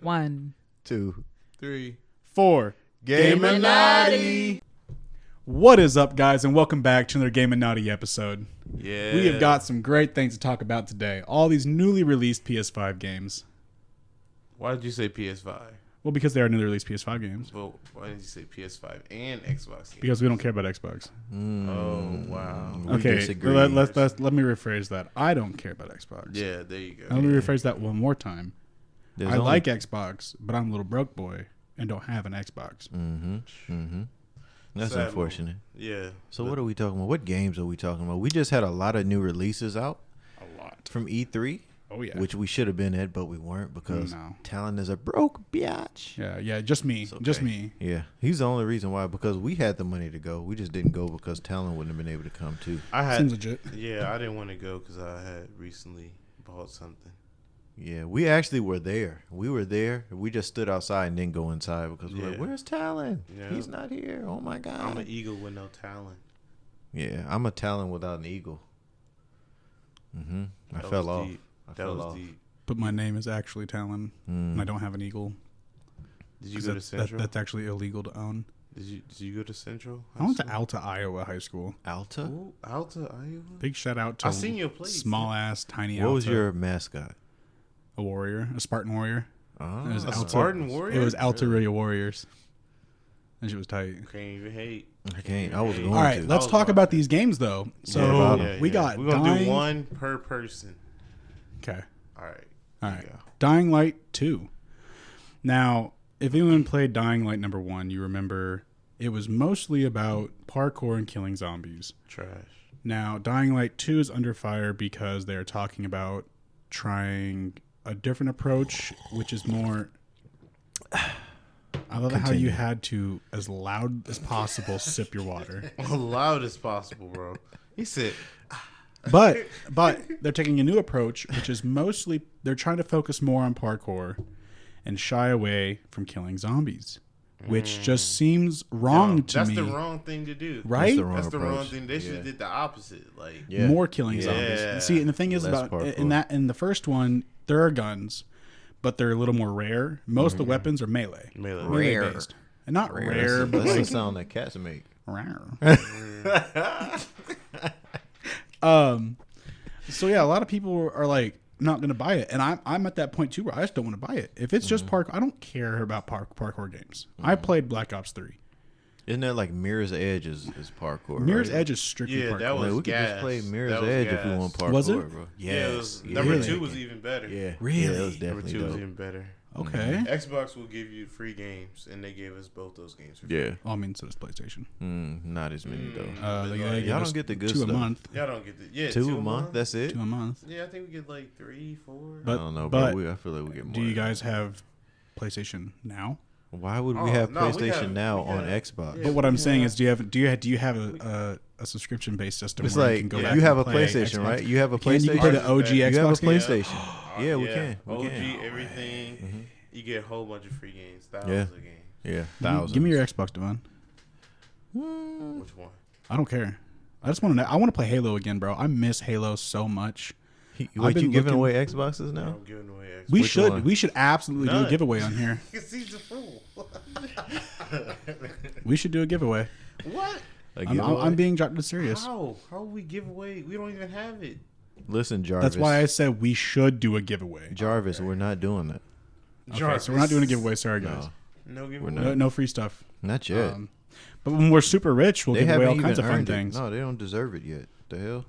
1, 2, 3, 4. Game-a-Naughty. What is up, guys, and welcome back to another Game-a-Naughty episode. Yeah. We have got some great things to talk about today. All these newly released PS5 games. Why did you say PS5? Well, because they are newly released PS5 games. Well, why did you say PS5 and Xbox games? Because we don't care about Xbox. Oh, wow. We Okay, disagree. let me rephrase that. I don't care about Xbox. Yeah, there you go. Let me rephrase that one more time. There's I only- like Xbox, but I'm a little broke boy and don't have an Xbox. That's Sad unfortunate. Yeah. So what are we talking about? What games are we talking about? We just had a lot of new releases out A lot. from E3, Oh, yeah. which we should have been at, but we weren't because No. Talon is a broke bitch. Yeah, just me. It's okay. Just me. Yeah, he's the only reason why, because we had the money to go. We just didn't go because Talon wouldn't have been able to come too. I had. Seems legit. Yeah, I didn't want to go because I had recently bought something. Yeah, we actually were there. We were there. We just stood outside and didn't go inside because we're like, Yeah. where's Talon? Yeah. He's not here. Oh my God. I'm an eagle with no talent. Yeah, I'm a Talon without an eagle. I That fell was off. deep. I That fell was off. deep. But my name is actually Talon, and I don't have an eagle. Did you 'Cause go to that's, Central? that's actually illegal to own. Did you go to Central? I went to Alta, Iowa High School. Alta? Ooh, Alta, Iowa. Big shout out to I seen your place. small ass, tiny What Alta. was your mascot? A warrior, a Spartan warrior. Oh, It was A Alta. Spartan warrior. It was Alta Rio Warriors. And shit was tight. Can't even hate. I can't. I was going All right, to. let's was talk about about these games though. So about we got We're gonna Dying. do one per person. Okay. All right. All There right. you go. Dying Light 2. Now, if anyone played Dying Light number 1, you remember it was mostly about parkour and killing zombies. Trash. Now, Dying Light 2 is under fire because they're talking about trying a different approach, which is more. I love how Continue. you had to, as loud as possible, sip your water. As loud as possible, bro. He said, But they're taking a new approach, which is mostly they're trying to focus more on parkour and shy away from killing zombies, which just seems wrong no, to that's me. the wrong thing to do. Right? That's the wrong That's the wrong approach. thing. They should Yeah. have did the opposite. Like, Yeah. More killing Yeah. zombies. See, and the thing is Less about parkour. in the first one, there are guns, but they're a little more rare. Most of the weapons are melee. melee. Rare. Based. And not rare, but That's the like sound that cats make. rare. So yeah, a lot of people are like not gonna buy it, and I'm at that point too where I just don't want to buy it. If it's just parkour, I don't care about parkour games. I played Black Ops 3. Isn't that like Mirror's Edge is parkour? Mirror's right? Edge is strictly Yeah, parkour. that was Like, we could just gas. play Mirror's That was Edge if we gas. want parkour, Was it? bro. Yeah, Yes. it was, Yeah. number Really? 2 was even better. Yeah. Really? Yeah, it was Number definitely 2 was dope. even better. Okay. Xbox will give you free games, and they gave us both those games for free. Yeah. Well, I mean, so does PlayStation. Not as many though. They Y'all give Y'all us don't get the good 2 stuff. a month. Y'all don't get the Two a month. That's it. 2 a month. Yeah, I think we get like 3, 4. But I don't know, but bro. I feel like we get more. do you than guys have PlayStation Now? that. Why would we Oh, have no, we PlayStation have- Now we on have- Xbox? yeah. But what I'm saying Yeah. is, do you have a subscription based system? It's where like you can go you back have and a play PlayStation, Xbox? right? You have a You can PlayStation. play the OG You have a Xbox games? PlayStation. Yeah, we can. We OG, can. everything. You get a whole bunch of free games, thousands Yeah. of games. Yeah, thousands. Give me your Xbox, Devon. Which one? I don't care. I just want to. I want to play Halo again, bro. I miss Halo so much. Wait, been you giving looking- away Xboxes now? I'm giving away Xbox. We Which should. one? We should absolutely do a None. giveaway on here. He's a fool. We should do a giveaway. What? A I'm giveaway? being dead serious. How? How we give away? We don't even have it. Listen, Jarvis. That's why I said we should do a giveaway. Jarvis, we're not doing that. Okay, so we're not doing a giveaway. Sorry, guys. No We're giveaway. not. No free stuff. Not yet. But when we're super rich, we'll They give away haven't all even kinds of fun earned it. things. No, they don't deserve it yet. The hell?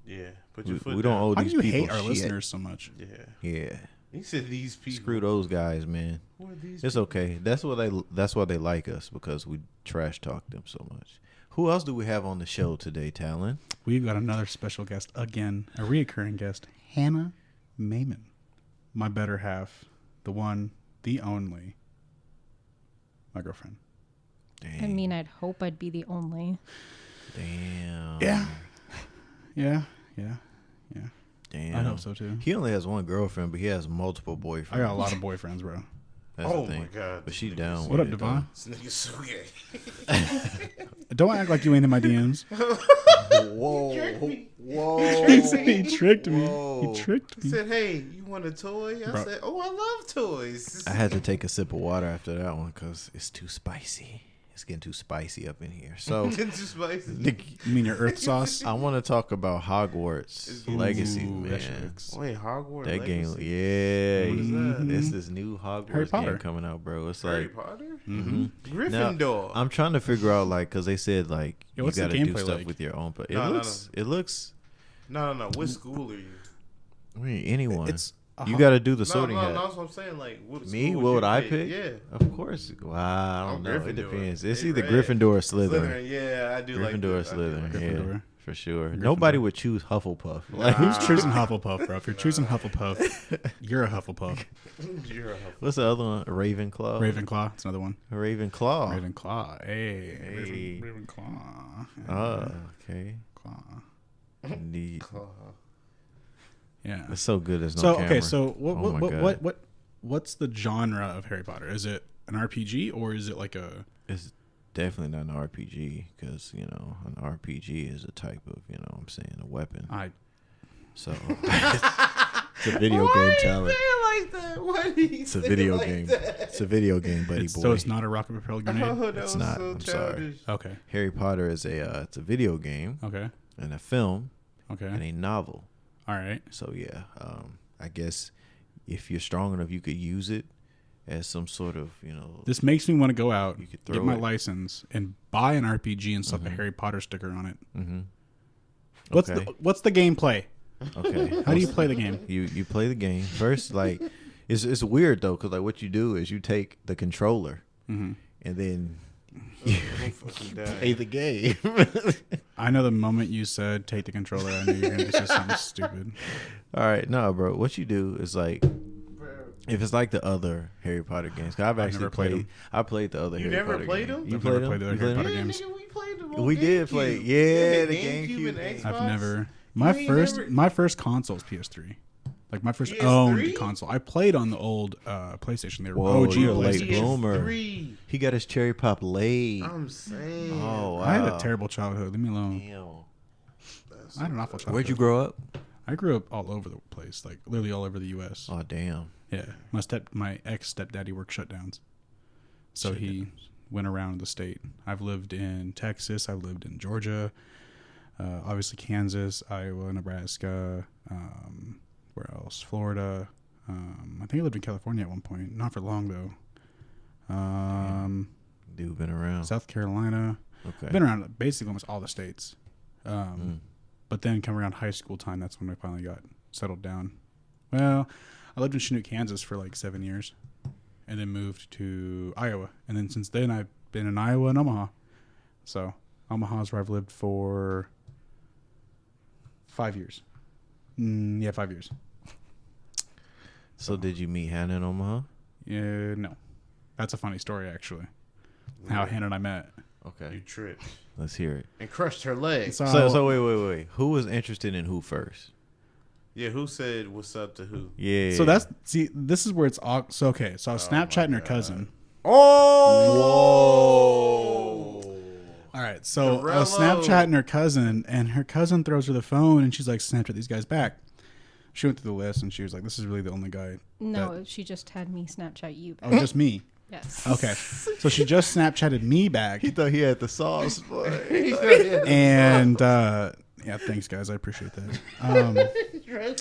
Yeah. Put your We, foot we don't down. owe Why these do you people hate our shit. listeners so much? Yeah. Yeah. He said these people. Screw those guys, man. Who are these It's okay. That's why they like us, because we trash talk them so much. Who else do we have on the show today, Talon? We've got another special guest again, a reoccurring guest, Hannah Maiman, my better half, the one, the only, my girlfriend. Dang. I mean, I'd hope I'd be the only. Damn. Yeah. Damn. I hope so too. He only has one girlfriend, but he has multiple boyfriends. I got a lot of boyfriends, bro. That's Oh the thing. my God. But she This down. nigga's- What up, with it, Devon? This nigga's so gay. Don't act like you ain't in my DMs. though. Whoa. Whoa. He tricked me. Whoa. He tricked He me. said, "Hey, you want a toy?" I Bro. said, "Oh, I love toys." I had to take a sip of water after that one because it's too spicy. It's getting too spicy up in here. So, It's too spicy. You mean your Earth sauce? I want to talk about Hogwarts Ooh, Legacy, that shit man. looks- Wait, Hogwarts. That game, Legacy? yeah. What is that? It's this new Hogwarts Harry Potter. game coming out, bro. It's Harry like, Potter. Mm-hmm. Gryffindor. I'm trying to figure out, like, because they said, like, Yeah, you what's the got to do gameplay stuff like? with your own. But it No, no, looks, it looks, no. What school are you? I mean, anyone. It's You got to do the No, sorting hat. that's what I'm saying. Like, what Me? school What would you I pick? pick? Yeah. Of course. Wow, I don't I'm know. It Gryffindor. depends. It's They either red. Gryffindor or Slytherin. Yeah, I do like Gryffindor or this. I do Slytherin. like Yeah, Gryffindor. for sure. Gryffindor. Nobody would choose Hufflepuff. Like, Who's choosing Hufflepuff, bro? If you're choosing Hufflepuff, you're a Hufflepuff. You're a what's the other one? Ravenclaw. Ravenclaw. It's another one. Ravenclaw. Ravenclaw. Hey. Hey. Ravenclaw. Oh, okay. Claw. Indeed. Claw. Yeah. It's so good. There's no So camera. okay, so what Oh my what's the genre of Harry Potter? Is it an RPG or is it like a It's definitely not an RPG because an RPG is a type of what I'm saying, a weapon. I So it's a video game talent. Like that? Why did he It's a video game. It's a video game, buddy boy. so it's not a rocket propelled grenade? Oh, that It's was not. so I'm sorry. childish. Okay. Harry Potter is it's a video game Okay. and a film and Okay. a novel. All right. So yeah, I guess if you're strong enough, you could use it as some sort of This makes me want to go out, You could get throw my it. license, and buy an RPG and slap a Harry Potter sticker on it. Mm-hmm. What's the gameplay? Okay. How do you play the game? You play the game first. Like it's weird though, because like what you do is you take the controller Mm-hmm. and then I'm fucking dying. play the game. I know the moment you said take the controller, I knew you were going to say something stupid. All right, no, bro. What you do is like if it's like the other Harry Potter games. 'Cause I've actually never played played. them. I played the other. You Harry never Potter played games. them? You I've played never them? played the You Harry played Potter them? games. Nigga, we played them on We did play. GameCube. Yeah, the GameCube GameCube. and game. Xbox. I've never. ain't My first console is PS3. Like my first PS3? owned console. I played on the old PlayStation. They were Whoa, OG you're a late PlayStation. bloomer. PS3. He got his cherry pop late. I'm saying. Oh, wow. I had a terrible childhood. Leave me alone. Damn. That's I had an awful childhood. Where'd you grow up? I grew up all over the place, like literally all over the U.S. Oh, damn. Yeah, my ex stepdaddy worked shutdowns, so he went around the state. I've lived in Texas. I've lived in Georgia, obviously Kansas, Iowa, Nebraska. Where else? Florida. I think I lived in California at one point. Not for long though. Dude, been around. South Carolina. Okay. I've been around basically almost all the states. But then come around high school time, that's when I finally got settled down. Well, I lived in Chinook, Kansas for like 7 years and then moved to Iowa. And then since then, I've been in Iowa and Omaha. So Omaha's where I've lived for 5 years. Yeah, 5 years. So did you meet Hannah in Omaha? Yeah, no. That's a funny story, actually. How Hannah and I met. You Okay. tripped Let's hear it. and crushed her leg. So, So wait. Who was interested in who first? Yeah, who said what's up to who? Yeah. so this is where it's all. So, okay. So I was Snapchatting her cousin. Oh! All right, so I was Dorello. Snapchatting her cousin, and her cousin throws her the phone, and she's like, "Snapchat these guys back." She went through the list, and she was like, "This is really the only guy." No, she just had me Snapchat you back. Oh, just me. Yes. Okay, so she just Snapchatted me back, He thought he had the sauce. Boy. and yeah, thanks guys, I appreciate that.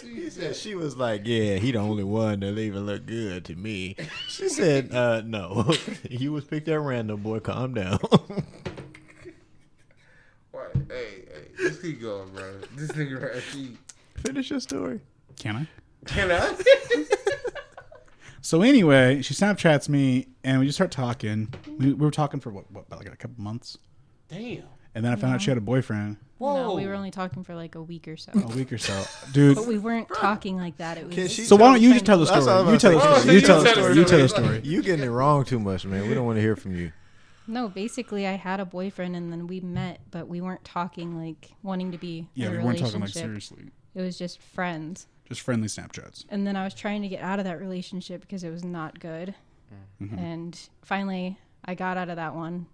He said she was like, "Yeah, he the only one that even look good to me." She said, "No, you was picked at random, boy. Calm down." What? Hey, just keep going, bro. This nigga right here. Finish your story. Can I? Can I? So anyway, she Snapchats me, and we just start talking. We were talking for what about like a couple months, Damn. and then I found out she had a boyfriend No, we were only talking for like a week or so. a week or so, dude. But we weren't talking like that. It was Can she So why don't you trying just tell the That's what I story? was You tell the about to story. say. You tell the You story. tell You the tell the story. story. You getting it wrong too much, man. We don't want to hear from you. No, basically I had a boyfriend and then we met, but we weren't talking like wanting to be Yeah, in a we weren't relationship. talking like seriously. It was just friends. Just friendly Snapchats. And then I was trying to get out of that relationship because it was not good. Mm-hmm. And finally, I got out of that one.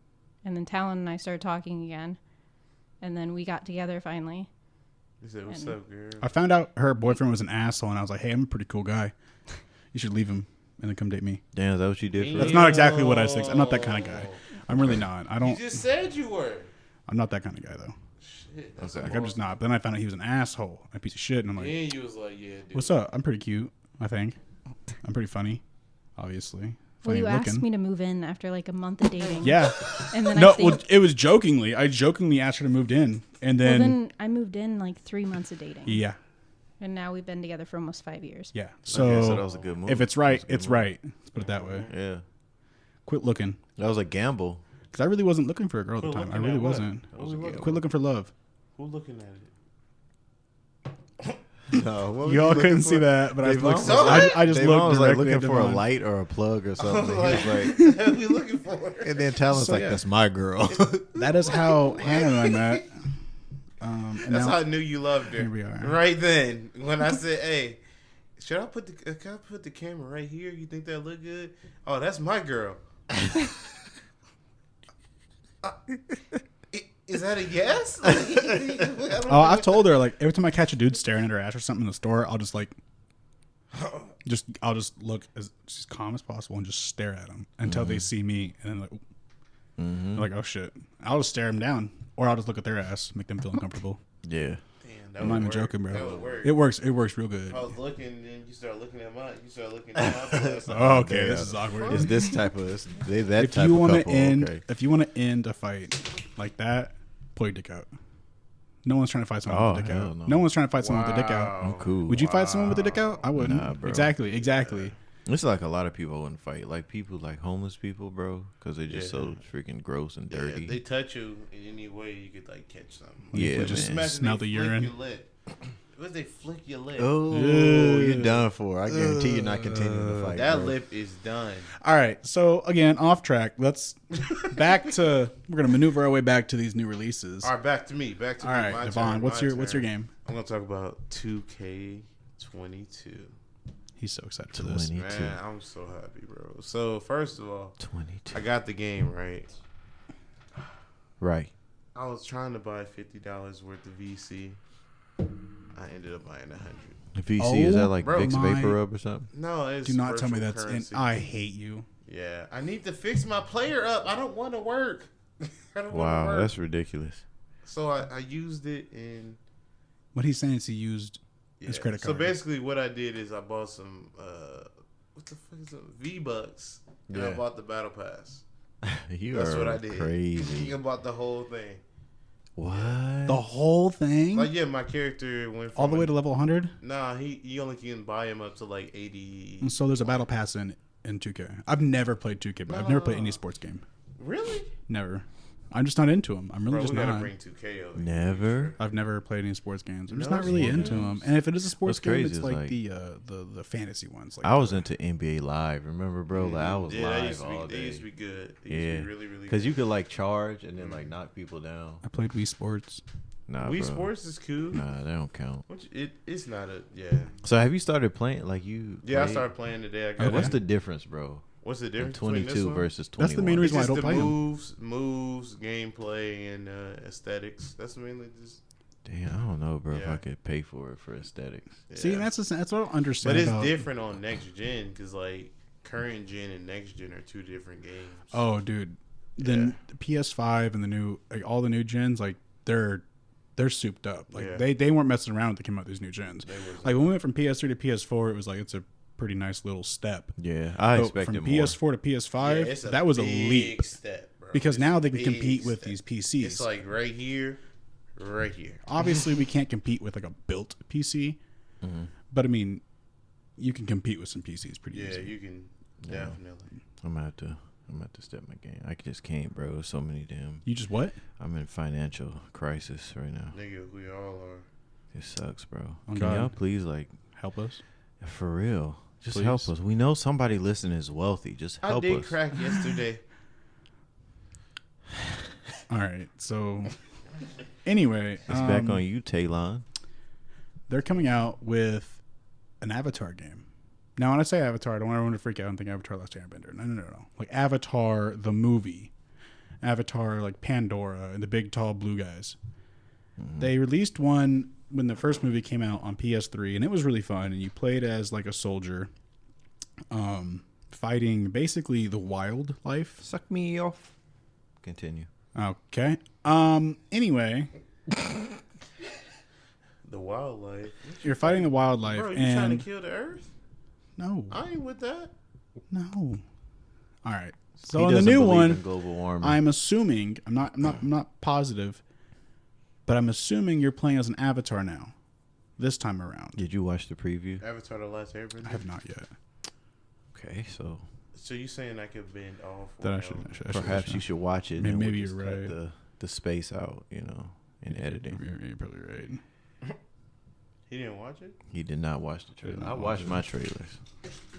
And then Talon and I started talking again. And then we got together finally. He said, "What's And- up, girl?" I found out her boyfriend was an asshole, and I was like, "Hey, I'm a pretty cool guy. You should leave him and then come date me." Damn, is that what you did for That's her? not exactly what I said. I'm not that kind of guy. I'm really not. I You don't. just said you were. I'm not that kind of guy though. Shit, that's Okay. Like I'm just not. But then I found out he was an asshole, a piece of shit, and I'm like, And you was like, "Yeah, dude." "What's up? I'm pretty cute. I think I'm pretty funny, obviously. Well, Funny you looking." asked me to move in after like a month of dating. Yeah. And then No, I think, well, it was jokingly. I jokingly asked her to move in, and well, then, then I moved in like 3 months of dating. yeah, And now we've been together for almost 5 years. yeah. So that was a good move. if it's right, That was a good it's move. right. Let's put it that way. Yeah, Quit looking, that was a gamble. because I really wasn't looking for a girl at the Quit time. I looking really at what? wasn't. What was looking? Quit looking for love. Who looking at it? No, what was Y'all you couldn't looking see for? that, but I Devon looked. was I just Devon looked was like directly looking at for a Devon. light or a plug or something. He was like, "What are we looking for?" and then Talon's So, like, yeah. "That's my girl." That is how Hannah and I met. And That's now, how I knew you loved her. Here we are. Right then, when I said, "Hey, should I put the can I put the camera right here? You think that look good?" Oh, that's my girl. Is that a yes? oh, I've told her like every time I catch a dude staring at her ass or something in the store, I'll just like, I'll just look as calm as possible and just stare at them until they see me, and then like, they're like, oh shit, I'll just stare them down, or I'll just look at their ass, make them feel uncomfortable. Yeah. Damn, that I'm not even would work. joking, That bro. would work. It works. It works real good. I was looking, and then you start looking at mine. You start looking at my place. Oh, okay, damn. this is awkward. It's this type of that If type you of want to couple. end, Okay. if you want to end a fight like that, pull your dick out. No one's trying to fight someone with a dick hell out. no. No one's trying to fight someone with a dick out. I'm cool. Would you fight someone with a dick out? I wouldn't. Nah, bro. Exactly. Exactly. It's like a lot of people wouldn't fight, like people like homeless people, bro, because they're just Yeah. so freaking gross and Yeah, dirty. if they touch you in any way, you could like catch something. Yeah, Like, just man. Imagine smell they the flick urine. your lip. What if they flick your lip? Oh, Ugh. you're done for. I guarantee you're not continuing to fight. That bro. lip is done. All right. So again, off track. Let's back to. We're gonna maneuver our way back to these new releases. All right, back to me. Back to All me. right, My Devon. turn, What's my your turn. game? I'm gonna talk about 2K22. He's so excited for this. 22. Man, I'm so happy, bro. So first of all, 22. I got the game right. Right. I was trying to buy $50 worth of VC. I ended up buying 100. The VC, is that like bro, Vicks my- Vapor Rub or something? No, it's Do not tell me virtual that's currency. in. I hate you. Yeah, I need to fix my player up. I don't want to work. I don't want to Wow, work. that's ridiculous. So I used it and What he's saying is he used his credit So card. basically, what I did is I bought some what the fuck is it? V-Bucks, and I Yeah. bought the Battle Pass. You That's are what I did. crazy. I bought the whole thing. What? The whole thing, Like yeah, my character went from all the way to level 100. Nah, he only can buy him up to like 80. And so there's a battle pass in 2K. I've never played 2K, but I've never played any sports game. Really? Never. I'm just not into them. I'm really Bro, just we gotta not. bring 2K over. Never. I've never played any sports games. I'm just No not really sports into them. games? And if it is a sports What's game, crazy it's is, like, like- the fantasy ones. Like I was into NBA Live. Remember, bro? Like I was Yeah, they live used to all be, they day. used to be good. They used to Yeah, be really, really because good. you could like charge and then like knock people down. I played Wii Sports. Nah, Wii bro. Sports is cool. Nah, they don't count. It's not a So have you started playing? Like you? Yeah, I played? started playing today. I Okay. got What's it. the difference, bro? What's the In difference between this 22 one? versus 21. That's the main It's reason why I just don't the play them. moves, gameplay, and aesthetics. That's mainly just. Damn, I don't know, bro. If Yeah. I could pay for it for aesthetics. Yeah. See, that's what I don't understand. But it's about, different on next gen because like current gen and next gen are two different games. Oh, dude. Then the PS5 and the new, like all the new gens, like they're souped up. Like Yeah. they weren't messing around when they came out with these new gens. They was- Like when we went from PS3 to PS4, it was like it's a pretty nice little step. Yeah, I But expected from more. PS4 to Yeah, PS5, it's that was a big leap step, bro. because It's now a they can big compete with step. these PCs. It's like right here, right here. Obviously, we can't compete with like a built PC, Mm-hmm. but I mean, you can compete with some PCs pretty Yeah, easy. you can Yeah. definitely. I'm gonna have to step my game. I just can't, bro. So many damn. You just what? I'm in financial crisis right now. Nigga, we all are. It sucks, bro. Oh, Can God. y'all please like Help us. for real? Just Please. help us. We know somebody listening is wealthy. Just I help did us. crack yesterday. All right. So, anyway, It's back on you, Talon. they're coming out with an Avatar game. Now, when I say Avatar, I don't want everyone to freak out and think Avatar Last Airbender. No. Like Avatar, the movie. Avatar, like Pandora and the big, tall, blue guys. Mm-hmm. They released one when the first movie came out on PS3, and it was really fun. And you played as like a soldier fighting basically the wildlife. Suck me off. Continue. Okay. Anyway. The wildlife. You're fighting the wildlife. Bro, you and trying to kill the earth? No. I ain't with that. No. All right. He So in the doesn't new believe one, in global warming. I'm assuming I'm not positive, but I'm assuming you're playing as an avatar now, this time around. Did you watch the preview? Avatar The Last Airbender? I have not yet. Okay, so So you saying I could bend all four? That I should perhaps you should watch it. Maybe- and maybe we'll just you're cut right. The space out, in editing. You're probably right. He didn't watch it? He did not watch the trailer. Did I not watched watch my trailers.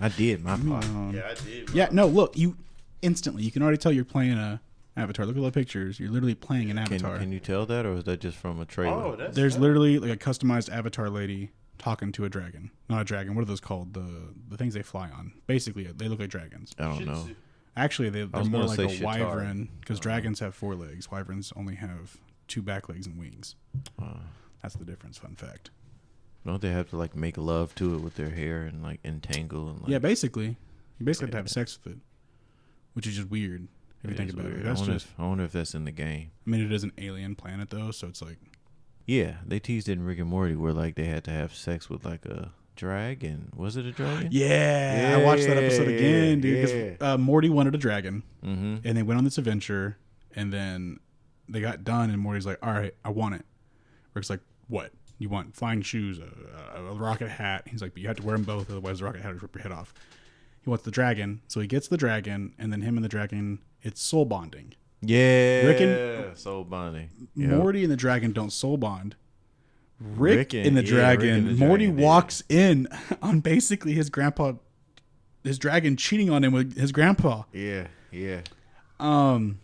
I did my part. Yeah, I did. Yeah. No. Look, you instantly. You can already tell you're playing a avatar. Look at the pictures. You're literally playing an avatar. Can you tell that, or is that just from a trailer? Oh, that's There's that. literally like a customized avatar lady talking to a dragon. Not a dragon. What are those called? The things they fly on. Basically, they look like dragons. I don't know. Actually, they're was more gonna like say a Chitauri. wyvern because dragons have 4 legs. Wyverns only have 2 back legs and wings. That's the difference. Fun fact. Don't they have to like make love to it with their hair and like entangle and like? Yeah, basically, you basically have to have sex with it, which is just weird if you think is about weird. it. That's just. I wonder if that's in the game. I mean, it is an alien planet though, so it's like. Yeah, they teased it in Rick and Morty where like they had to have sex with like a dragon. Was it a dragon? Yeah, I watched that episode again, dude. 'Cause, Morty wanted a dragon, Mm-hmm. and they went on this adventure, and then they got done, and Morty's like, "All right, I want it." Rick's like, "What? You want flying shoes, a rocket hat?" He's like, "But you have to wear them both, otherwise the rocket hat will rip your head off." He wants the dragon, so he gets the dragon, and then him and the dragon, it's soul bonding. Yeah, Rick and- soul bonding. Morty and the dragon don't soul bond. Rick and the Rick dragon. and the Morty dragon, walks in on basically his dragon cheating on him with his grandpa. Yeah. And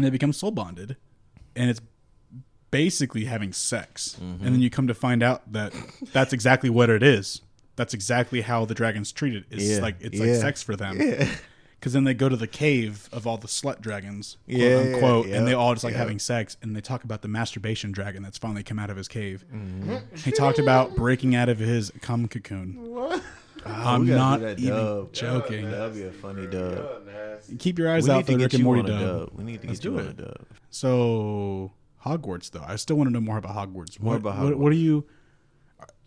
they become soul bonded, and it's basically having sex. Mm-hmm. And then you come to find out that that's exactly what it is. That's exactly how the dragon's treated. It's like sex for them. Yeah. Because then they go to the cave of all the slut dragons, quote Yeah, unquote, yeah, and they all just like yeah. having sex. And they talk about the masturbation dragon that's finally come out of his cave. Mm-hmm. He talked about breaking out of his cum cocoon. What? I'm we gotta not do that even dub. joking. That'd be a funny dub. Keep your eyes We out need for to the Rick get and you Morty on a dub. dub. We need to Let's get you do on a it. dub. So Hogwarts, though, I still want to know more about Hogwarts. More about Hogwarts. What are you?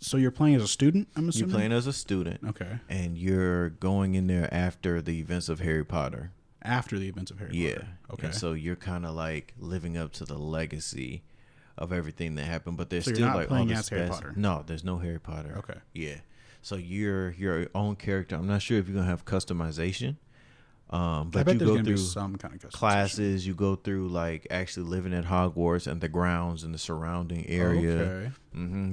So you're playing as a student? I'm You're assuming. playing as a student, Okay. and you're going in there after the events of Harry Potter. After the events of Harry Yeah. Potter. Okay. And so you're kind of like living up to the legacy of everything that happened, but there's So you're still not like playing all as this Harry best- Potter? No, there's no Harry Potter. Okay. Yeah. So you're your own character. I'm not sure if you're gonna have customization, I but bet you there's go gonna be through some kind of customization. classes. You go through like actually living at Hogwarts and the grounds and the surrounding area. Okay.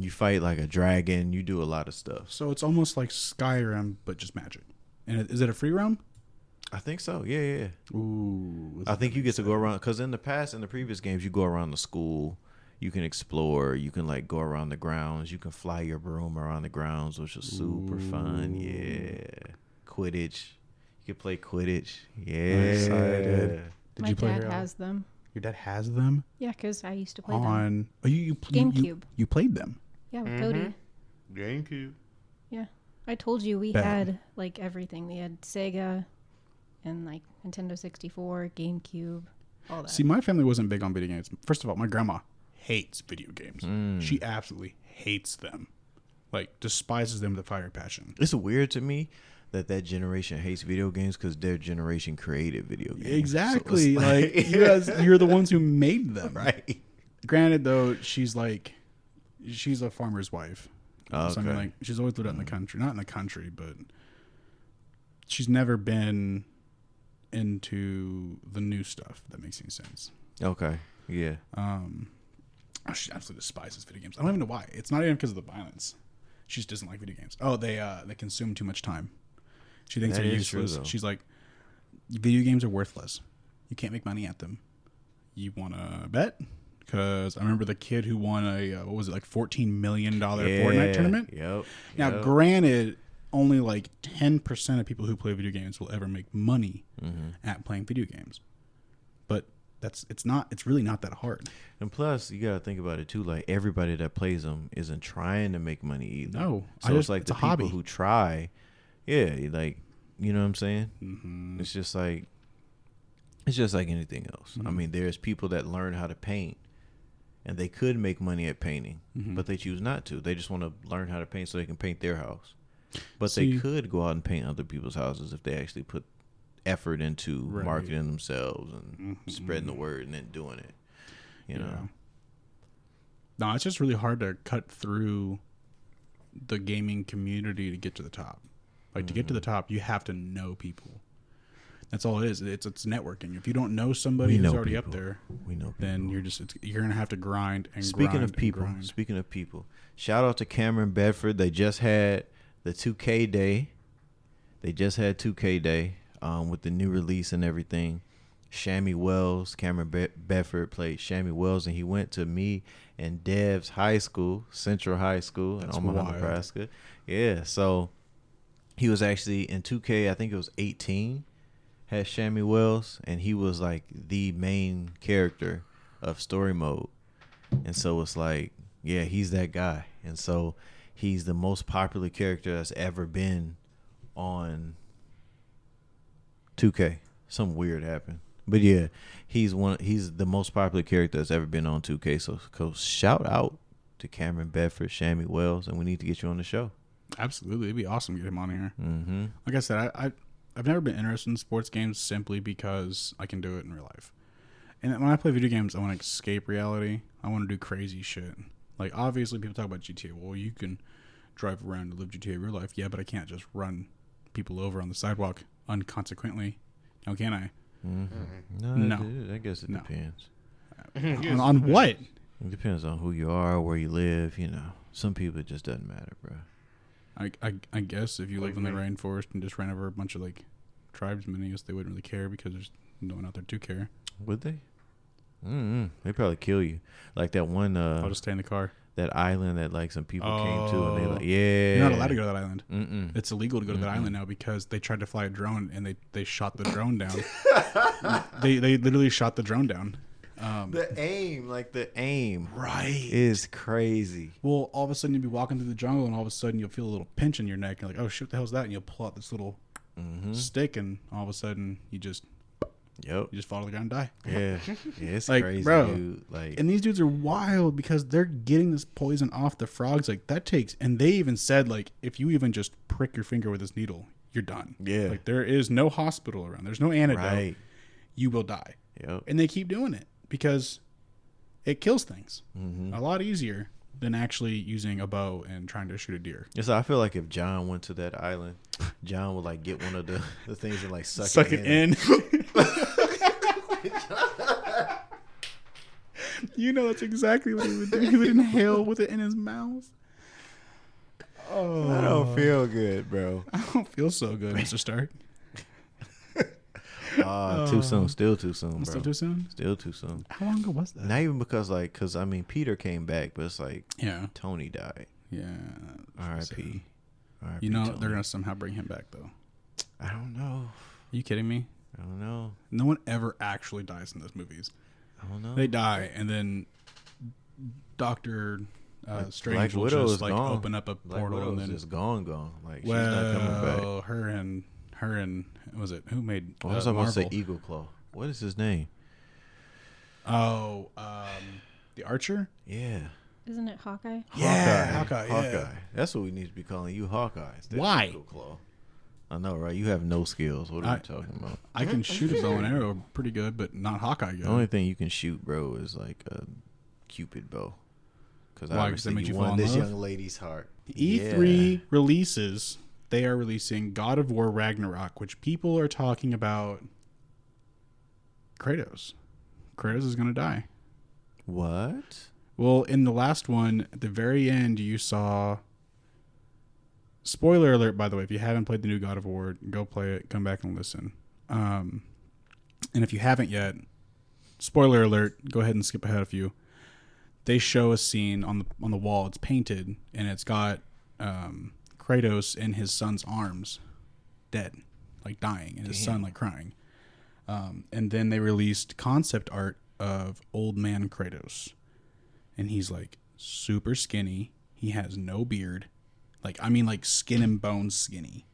You fight like a dragon. You do a lot of stuff. So it's almost like Skyrim, but just magic. And is it a free roam? I think so. Yeah. Ooh. I think you get to go around because in the previous games, you go around the school. You can explore. You can like go around the grounds. You can fly your broom around the grounds, which is super fun. Yeah. Quidditch. You can play Quidditch. Yeah. Excited. Did My you play dad Harry has them. Your dad has them Yeah, because I used to play them. on. Oh, you GameCube. You played them. Yeah, with Cody. GameCube. Yeah. I told you we Bet. had like everything. We had Sega and like Nintendo 64, GameCube, all that. See, my family wasn't big on video games. First of all, my grandma hates video games. Mm. She absolutely hates them. Like despises them with a fire passion. It's weird to me that generation hates video games because their generation created video games. Exactly. So like it's you guys, you're the ones who made them. right. Granted, though, she's a farmer's wife. Oh, So I mean, okay. like she's always lived out in the country. Not in the country, but she's never been into the new stuff. If that makes any sense. Okay. Yeah. She absolutely despises video games. I don't even know why. It's not even because of the violence. She just doesn't like video games. Oh, they consume too much time. She thinks That they're is true, useless. though. She's like, video games are worthless. You can't make money at them. You want to bet? Because I remember the kid who won a what was it, like $14 million Fortnite tournament. Yep. Now, yep. granted, only like 10% of people who play video games will ever make money at playing video games. But it's really not that hard. And plus, you gotta think about it too. Like everybody that plays them isn't trying to make money either. No, so it's like it's the a people hobby. who try. Yeah, like you know what I'm saying. Mm-hmm. It's just like anything else. I mean, there's people that learn how to paint, and they could make money at painting, but they choose not to. They just want to learn how to paint so they can paint their house. But they could go out and paint other people's houses if they actually put effort into marketing themselves and spreading the word and then doing it. You know. No, it's just really hard to cut through the gaming community to get to the top. Like to get to the top, you have to know people. That's all it is. It's networking. If you don't know somebody who's already up there, then you're gonna have to grind and Speaking of people, shout out to Cameron Bedford. They just had the 2K day. With the new release and everything. Shammy Wells, Cameron Bedford played Shammy Wells, and he went to me and Dev's high school, Central High School in Omaha, Nebraska. Yeah, so he was actually in 2K, I think it was 18, had Shammy Wells, and he was like the main character of story mode. And so it's like, yeah, he's that guy. And so he's the most popular character that's ever been on 2K. Something weird happened. But yeah, he's the most popular character that's ever been on 2K. So shout out to Cameron Bedford, Shammy Wells, and we need to get you on the show. Absolutely. It'd be awesome to get him on here. Mm-hmm. Like I said, I've never been interested in sports games simply because I can do it in real life. And when I play video games, I want to escape reality. I want to do crazy shit. Like, obviously, people talk about GTA. Well, you can drive around and live GTA in real life. Yeah, but I can't just run people over on the sidewalk unconsequently. Now, can I? Mm-hmm. No. I guess it depends. On what? It depends on who you are, where you live. You know, some people it just doesn't matter, bro. I guess if you live in the rainforest and just ran over a bunch of like tribesmen, I guess they wouldn't really care because there's no one out there to care. Would they? They probably kill you. Like that one. I'll just stay in the car. That island that like some people came to, and they like, yeah, you're not allowed to go to that island. Mm-mm. It's illegal to go to that island now because they tried to fly a drone and they shot the drone down. they literally shot the drone down. The aim, right, is crazy. Well, all of a sudden you'll be walking through the jungle, and all of a sudden you'll feel a little pinch in your neck. You're like, oh shit, what the hell's that? And you'll pull out this little stick, and all of a sudden you just fall to the ground and die. Yeah, it's like, crazy, bro. dude. Like, and these dudes are wild because they're getting this poison off the frogs. Like that takes, and they even said like, if you even just prick your finger with this needle, you're done. Yeah, like there is no hospital around. There's no antidote. Right. You will die. Yep. And they keep doing it because it kills things a lot easier than actually using a bow and trying to shoot a deer. So I feel like if John went to that island, John would like get one of the things and like suck it in. You know, that's exactly what he would do. He would inhale with it in his mouth. Oh, I don't feel good, bro. I don't feel so good, Mr. Stark. Too soon. Still too soon, bro. Still too soon? Still too soon. How long ago was that? Not even because, I mean, Peter came back, but it's like, Tony died. Yeah. R.I.P. You know, Tony. they're going to somehow bring him back, though. I don't know. Are you kidding me? I don't know. No one ever actually dies in those movies. I don't know. They die, and then Dr. Strange Black will Widow just is like gone. open up a Black portal, Widow's and then just gone. Like, she's not coming back. her and was it who made? I was about to say Marvel? Eagle Claw. What is his name? Oh, the Archer. Yeah. Isn't it Hawkeye? Yeah, Hawkeye. Hawkeye. That's what we need to be calling you, Hawkeye. Why? Eagle Claw. I know, right? You have no skills. What are you talking about? I can shoot a bow and arrow pretty good, but not Hawkeye good. The only thing you can shoot, bro, is like a Cupid bow. Because obviously you won this young lady's heart. E3 releases. They are releasing God of War Ragnarok, which people are talking about. Kratos is going to die. What? Well, in the last one, at the very end, you saw... Spoiler alert, by the way. If you haven't played the new God of War, go play it. Come back and listen. And if you haven't yet, spoiler alert, go ahead and skip ahead a few. They show a scene on the wall. It's painted, and it's got Kratos in his son's arms, dead, like dying, and his son like crying. And then they released concept art of old man Kratos, and he's like super skinny. He has no beard, like skin and bone skinny.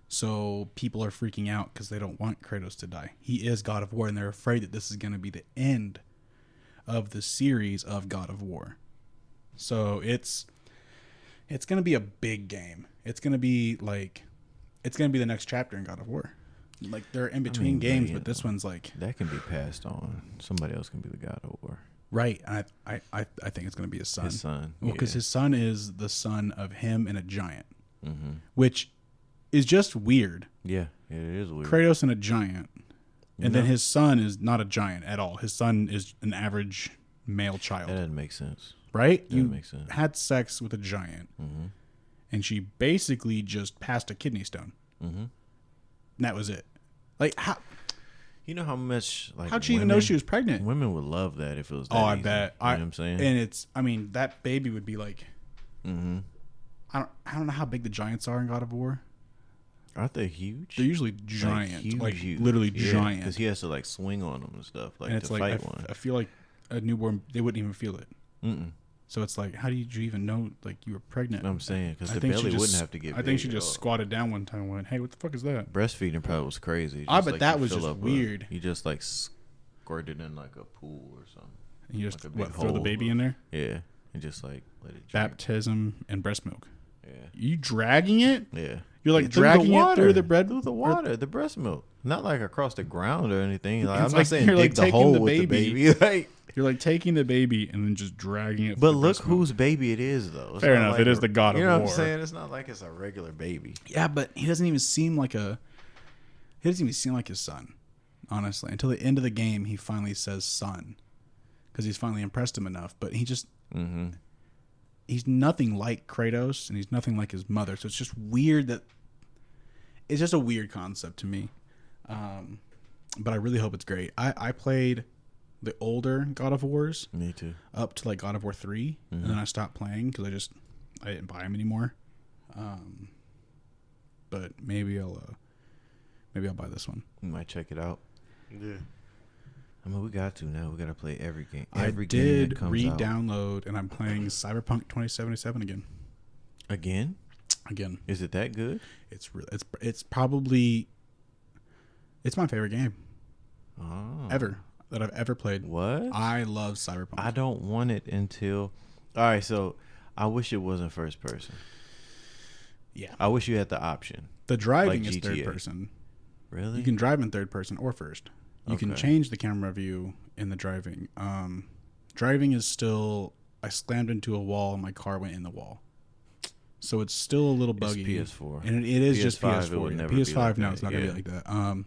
So people are freaking out because they don't want Kratos to die. He is God of War, and they're afraid that this is going to be the end of the series of God of War. So it's going to be a big game. It's going to be the next chapter in God of War. Like they're in between games, but this one's like that can be passed on. Somebody else can be the God of War. Right. I think it's going to be his son. His son. Well, because his son is the son of him and a giant, Mm-hmm. which is just weird. Yeah, it is weird. Kratos and a giant. And then his son is not a giant at all. His son is an average male child. That doesn't make sense. Right? That You makes sense. had sex with a giant. Mm-hmm. And she basically just passed a kidney stone. Mm-hmm. And that was it. Like, how? You know how much like How'd she even know she was pregnant? Women would love that if it was that Oh, I easy. bet. You know what I'm saying? And that baby would be like, Mm-hmm. I don't know how big the giants are in God of War. Aren't they huge? They're usually giant, huge. literally giant. Because he has to like swing on them and stuff, like and it's to like fight one. I feel like a newborn, they wouldn't even feel it. Mm-mm. So it's like, how did you even know like you were pregnant? I'm saying because I the think she belly just- wouldn't have to get. I think big she at just all. squatted down one time and went, "Hey, what the fuck is that?" Breastfeeding probably was crazy. I Just, bet like, that you was fill just up weird. You just like squirted in like a pool or something. And you just Like a big throw the hole. baby in there. Yeah, and just like let it drink. Baptism and breast milk. Yeah, You dragging it? yeah. You're like Yeah, through dragging the it through the bread, through the water, the breast milk, not like across the ground or anything. Like, It's I'm like not saying you're, like, dig the taking hole the with the baby. baby. Like, You're like taking the baby and then just dragging it. but through look breast milk. whose baby it is, though. It's Fair not enough, like it is the God of You know what War. I'm saying? It's not like it's a regular baby. Yeah, but he doesn't even seem like a. He doesn't even seem like his son, honestly. Until the end of the game, he finally says "son," because he's finally impressed him enough. But he just. Mm-hmm. He's nothing like Kratos, and he's nothing like his mother. So it's just weird that. It's just a weird concept to me, but I really hope it's great. I played the older God of Wars Me too. up to like God of War 3, and then I stopped playing because I didn't buy them anymore. But maybe I'll buy this one. We might check it out. Yeah. I mean, we got to now. We got to play every game. I Every game that did comes out. re-download, and I'm playing Cyberpunk 2077 again. Again? Is it that good? It's probably it's my favorite game Oh. ever that I've ever played. What? I love Cyberpunk. I don't want it until. All right, so I wish it wasn't first person. Yeah, I wish you had the option. the driving like is third GTA. person. Really? You can drive in third person or first. You can Okay. change the camera view in the driving. Driving is still. I slammed into a wall and my car went in the wall. So it's still a little buggy. It's PS4. And it is just PS5, it PS4. would Yeah. never be PS5, like no, that, it's not gonna yeah. be like that.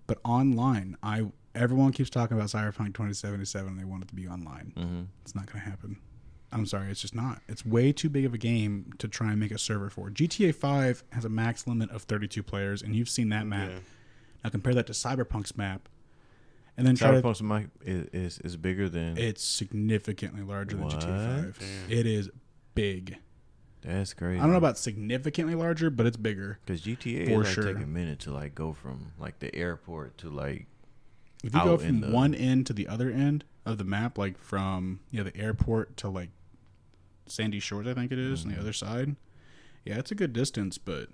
But online, everyone keeps talking about Cyberpunk 2077 and they want it to be online. Mm-hmm. It's not gonna happen. I'm sorry, it's just not. It's way too big of a game to try and make a server for. GTA 5 has a max limit of 32 players, and you've seen that map. Yeah. Now compare that to Cyberpunk's map, and then try to. Cyberpunk's mic is bigger than. It's significantly larger than GTA 5. Damn. It is big. That's crazy. I don't know about significantly larger, but it's bigger. because GTA for is like sure. take a minute to like go from like the airport to like. If you go Out in from the- one end to the other end of the map, like from the airport to like Sandy Shores, I think it is, on the other side. Yeah, it's a good distance, but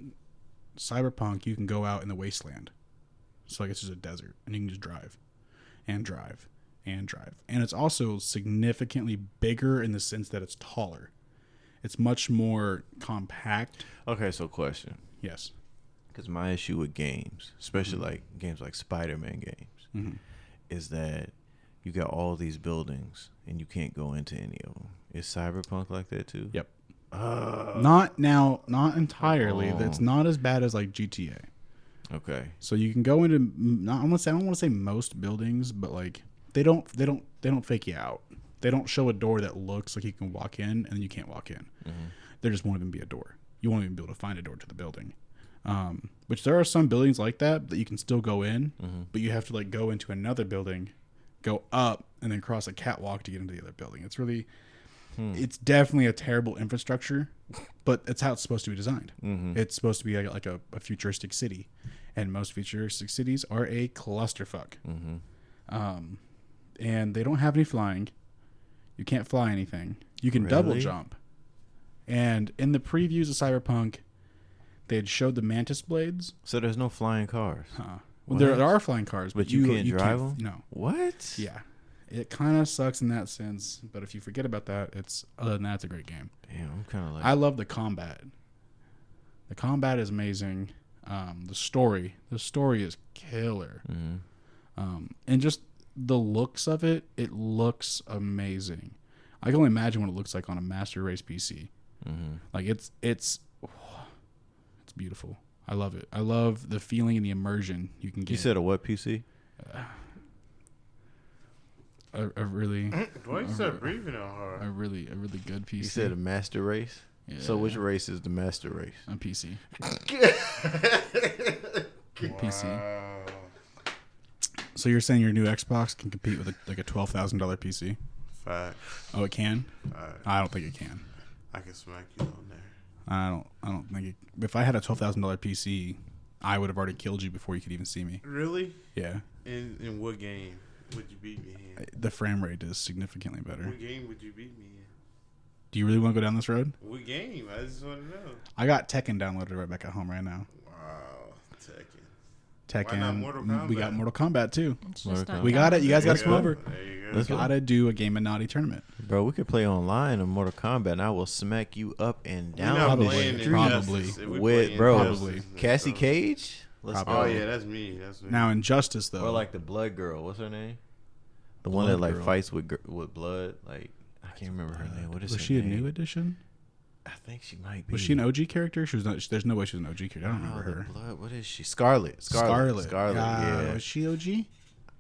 Cyberpunk, you can go out in the wasteland. So like it's just a desert, and you can just drive, and drive, and drive. And it's also significantly bigger in the sense that it's taller. It's much more compact. Okay, so question. Yes. Because my issue with games, especially like games like Spider-Man games, is that you got all these buildings and you can't go into any of them. Is Cyberpunk like that too? Yep. Not entirely. Oh. It's not as bad as like GTA. Okay. So you can go into I don't want to say most buildings, but like they don't fake you out. They don't show a door that looks like you can walk in and then you can't walk in. There just won't even be a door. You won't even be able to find a door to the building. Which there are some buildings like that you can still go in, but you have to like go into another building, go up, and then cross a catwalk to get into the other building. It's really It's definitely a terrible infrastructure, but that's how it's supposed to be designed. Mm-hmm. It's supposed to be like a futuristic city, and most futuristic cities are a clusterfuck. Mm-hmm. And they don't have any flying. You can't fly anything. You can double Really? jump. And in the previews of Cyberpunk, they had showed the Mantis blades. So there's no flying cars. Well, What? there are flying cars, But you can't drive them? No. What? Yeah. It kind of sucks in that sense, but if you forget about that, other than that, it's a great game. Damn, I'm kind of like. I love the combat. The combat is amazing. The story is killer. Mm-hmm. And just the looks of it looks amazing. I can only imagine what it looks like on a Master Race PC. Mm-hmm. Like it's beautiful. I love it. I love the feeling and the immersion you can get. You said a what PC? a really Why you start breathing out hard? a really good PC. You said a master race. Yeah. So which race is the master race? A PC. PC. Wow. So you're saying your new Xbox can compete with like a $12,000 PC? Fact. Oh, it can. Alright. I don't think it can. I can smack you on there. I don't think it. If I had a $12,000 PC, I would have already killed you before you could even see me. Really? Yeah. In what game would you beat me in? The frame rate is significantly better. What game would you beat me in? Do you really want to go down this road? What game? I just want to know. I got Tekken downloaded right back at home right now. Wow. Tekken. Tekken. Why not Mortal Kombat? We got Mortal Kombat too. It's just Mortal not We got it. You guys got There to come you over. go. There you go. Let's go. Gotta do a Game and Naughty tournament. Bro, we could play online in Mortal Kombat and I will smack you up and We're down not Probably. the playing street. Probably. Injustice. If we With- play bro, Injustice, Cassie so- Cage? Let's Probably. Oh go. yeah, that's me. That's me. Now Injustice though. Or like the Blood Girl. What's her name? The one Blood that like Girl. fights with blood. Like I can't remember her name. What is was her she a name? new edition? I think she might be. Was she an OG character? She was not. There's no way she was an OG character. I don't Oh, remember the her. Blood. What is she? Scarlet. Scarlet. Yeah. Was she OG?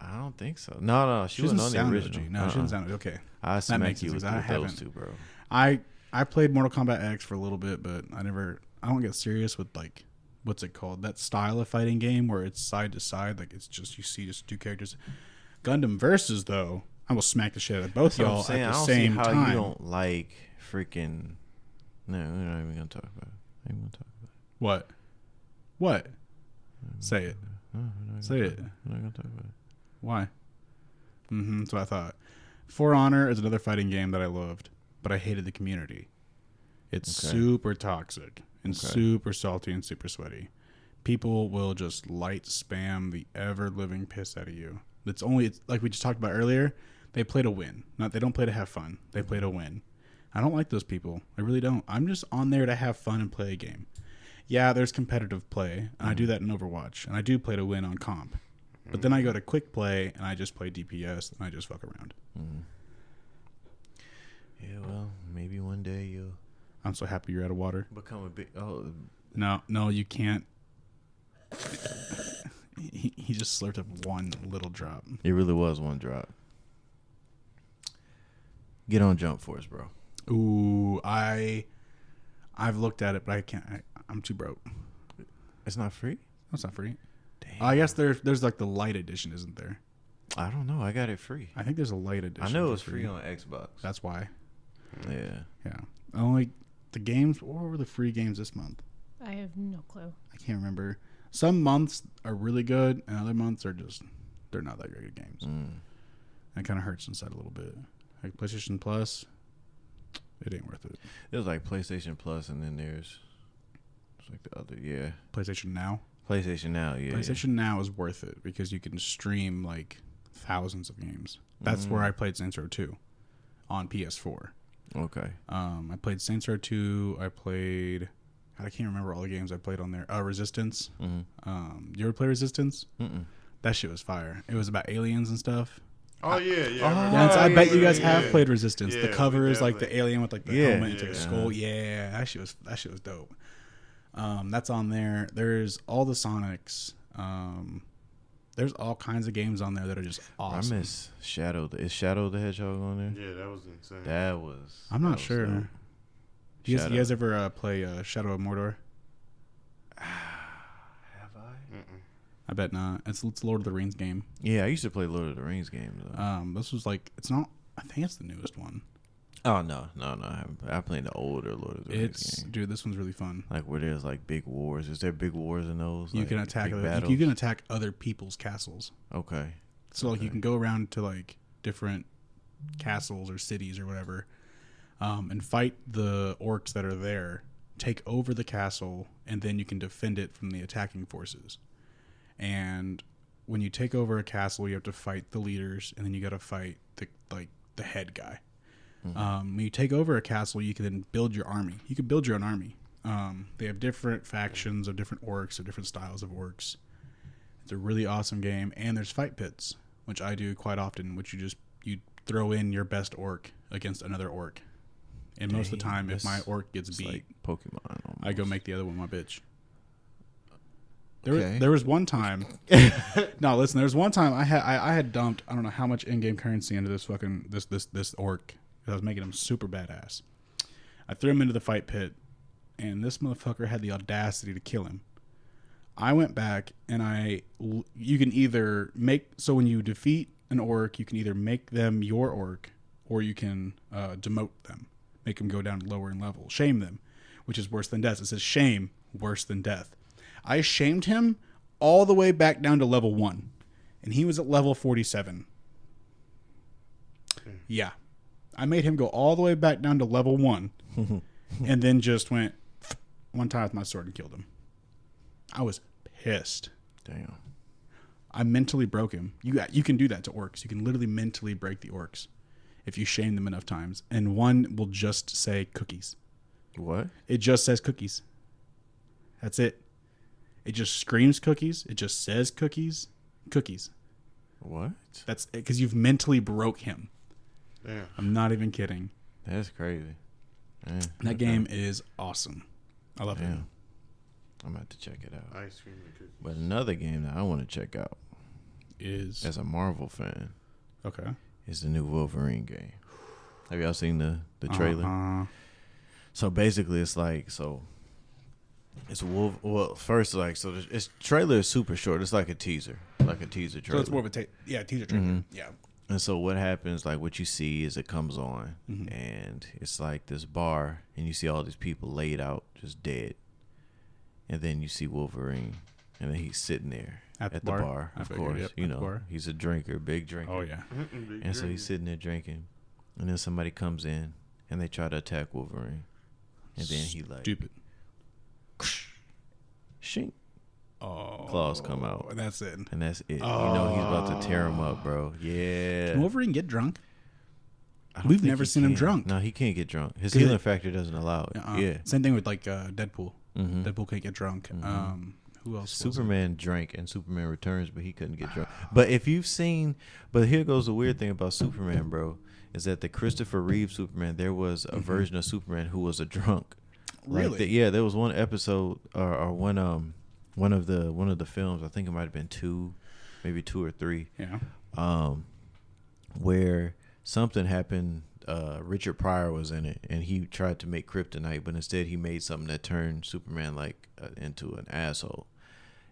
I don't think so. No, she wasn't on the sound original. OG. No, she didn't sound okay. I makes smack sense, you with 'cause I those haven't. two, bro. I played Mortal Kombat X for a little bit, but I don't get serious with like what's it called? That style of fighting game where it's side to side, like it's just you see just two characters. Gundam Versus though, I will smack the shit out of both That's what I'm y'all saying. at I the don't same see how time. you don't like freaking. No, we're not even gonna talk about it. Ain't gonna talk about What? What? Say it. it. No, we're not gonna Say talk it. about We're not gonna talk about it. Why? That's what I thought. For Honor is another fighting game that I loved, but I hated the community. It's Okay. super toxic and Okay. super salty and super sweaty. People will just light spam the ever living piss out of you. It's like we just talked about earlier. They play to win. They don't play to have fun. They play to win. I don't like those people. I really don't. I'm just on there to have fun and play a game. Yeah, there's competitive play, and I do that in Overwatch, and I do play to win on comp. But then I go to quick play and I just play DPS and I just fuck around. Yeah, well, maybe one day you'll I'm so happy you're out of water. become a big. Oh, No, you can't. He just slurped up one little drop. it really was one drop. Get on Jump Force, bro. Ooh, I've looked at it, but I can't. I'm too broke. It's not free. That's not free. Damn. I guess there's like the light edition, isn't there? I don't know. I got it free. I think there's a light edition. I know it for was free on Xbox. That's why. Yeah. Yeah. Only the games. What were the free games this month? I have no clue. I can't remember. Some months are really good, and other months are just they're not that great of games. It kind of hurts inside a little bit. Like PlayStation Plus, it ain't worth it. There's like PlayStation Plus, and then there's it's like the other. Yeah. PlayStation Now. PlayStation Now. Yeah. PlayStation Now is worth it because you can stream like thousands of games. That's where I played Saints Row 2 on PS4. Okay. I played Saints Row 2. I played. God, I can't remember all the games I played on there. Resistance. You ever play Resistance? Mm-mm. That shit was fire. It was about aliens and stuff. Oh yeah, yeah. Yeah, I bet you guys yeah, have yeah. played Resistance. Yeah, the cover we is like the definitely- alien with like the Yeah. helmet and like a Yeah. skull. Yeah, that shit was dope. That's on there. There's all the Sonics. There's all kinds of games on there that are just awesome. I miss Shadow. Is Shadow the Hedgehog on there? Yeah, that was insane. That was. I'm that not was sure. dope. Do you Shadow. guys ever play Shadow of Mordor? Have I? I bet not. It's Lord of the Rings game. Yeah, I used to play Lord of the Rings games. Though. This was like it's not. I think it's the newest one. Oh no. I haven't. I played the older Lord of the Rings game. Dude, this one's really fun. Like where there's like big wars. Is there big wars in those? You Like, can attack. big battles? You can attack other people's castles. Okay. So like you Okay. can go around to like different castles or cities or whatever, and fight the orcs that are there. Take over the castle, and then you can defend it from the attacking forces. And when you take over a castle, you have to fight the leaders, and then you got to fight the head guy. When you take over a castle, you can then build your army. You can build your own army. They have different factions of different orcs or different styles of orcs. It's a really awesome game, and there's fight pits, which I do quite often, which you throw in your best orc against another orc. And most of the Dang, time, if my that's- orc gets It's beat, like Pokemon. Almost. I go make the other one my bitch. Okay. There was one time. No, listen. There was one time I had dumped I don't know how much in-game currency into this fucking this orc. I was making him super badass. I threw him into the fight pit, and this motherfucker had the audacity to kill him. I went back and you can either when you defeat an orc, you can either make them your orc, or you can demote them, make them go down lower in level, shame them, which is worse than death. It says shame worse than death. I shamed him all the way back down to level 1, and he was at level 47. Yeah. I made him go all the way back down to level 1, and then just went one time with my sword and killed him. I was pissed. Damn. I mentally broke him. You can do that to orcs. You can literally mentally break the orcs if you shame them enough times, and one will just say cookies. What? It just says cookies. That's it. It just screams cookies. It just says cookies. Cookies. What? That's it, because you've mentally broke him. Damn. I'm not even kidding. That's crazy. Yeah, That okay. game is awesome. I love it. Damn. I'm about to check it out. Ice cream and cookies. But another game that I want to check out Is as a Marvel fan okay. is the new Wolverine game. Have y'all seen the trailer? Uh-huh. So basically, it's like it's Wolf. Well, first its trailer is super short. It's like a teaser So trailer. it's more of a teaser trailer. Mhm. Yeah. And so what happens, like what you see is it comes on, Mhm. and it's like this bar, and you see all these people laid out just dead, and then you see Wolverine, and then he's sitting there At at the the bar? bar, I of figured, course. yep, You at the know, bar. he's a drinker, big drinker. Oh yeah. And so he's sitting there drinking, and then somebody comes in, and they try to attack Wolverine, and then he like Stupid. shink, Oh. claws come out. And that's it. and that's it. You know he's about to tear him up, bro. Yeah. Can Wolverine get drunk? I don't We've think never he seen him can. drunk. No, he can't get drunk. His 'Cause healing it- factor doesn't allow it. Yeah. Same thing with like Deadpool. Mhm. Deadpool can't get drunk. Who else? was it? Superman drank and Superman Returns, but he couldn't get drunk. But if you've seen, but here goes the weird thing about Superman, bro, is that the Christopher Reeve Superman, there was a version of Superman who was a drunk. Really? Yeah, there was one episode or one of the films. I think it might have been 2, maybe 2 or 3. Yeah. Where something happened. Richard Pryor was in it, and he tried to make kryptonite, but instead he made something that turned Superman into an asshole.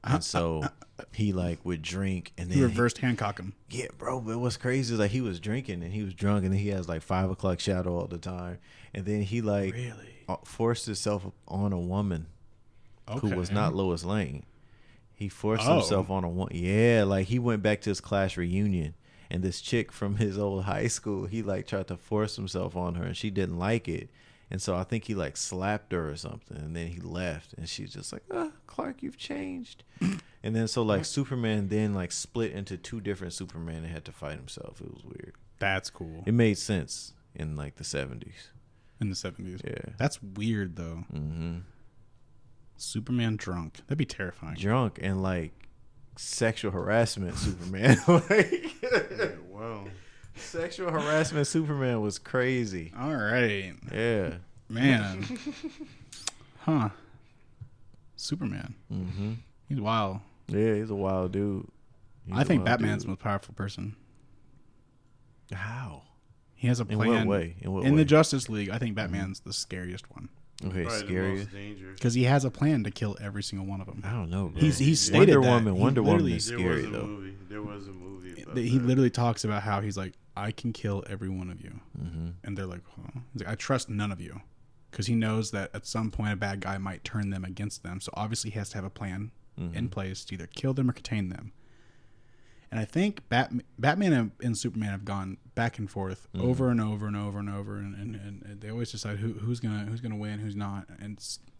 And so he would drink, and then He reversed Hancock him. yeah, bro. But what's crazy is he was drinking and he was drunk, and then he has 5 o'clock shadow all the time, and then he Really? forced himself on a woman Okay. who was not Lois Lane. He forced Oh. himself on a woman. Yeah, he went back to his class reunion, and this chick from his old high school, he tried to force himself on her, and she didn't like it. And so I think he slapped her or something, and then he left, and she's just like, Clark, you've changed. And then so Superman then split into 2 different Superman and had to fight himself. It was weird. That's cool. It made sense in the 70s. In the 70s. Yeah. That's weird though. Mm-hmm. Superman drunk. That'd be terrifying. Drunk and sexual harassment Superman. Wow. Sexual harassment Superman was crazy. All right. Yeah. Man. Huh. Superman. Mm-hmm. He's wild. Yeah, he's a wild dude. I think Batman's the most powerful person. How? He has a In plan. what way? In what In way? the Justice League, I think Batman's the scariest one. Okay, Probably the scary. most dangerous. because he has a plan to kill every single one of them. I don't know, bro. He's stated Wonder that. Woman. He Wonder Woman literally- is There scary was a though. movie. There was a movie. About He that. literally talks about how he's like, I can kill every one of you, Mm-hmm. and they're like, huh? He's like, I trust none of you, because he knows that at some point a bad guy might turn them against them. So obviously he has to have a plan in place to either kill them or contain them. And I think Batman and Superman have gone back and forth over and over and over and over, and they always decide who's gonna win, who's not, and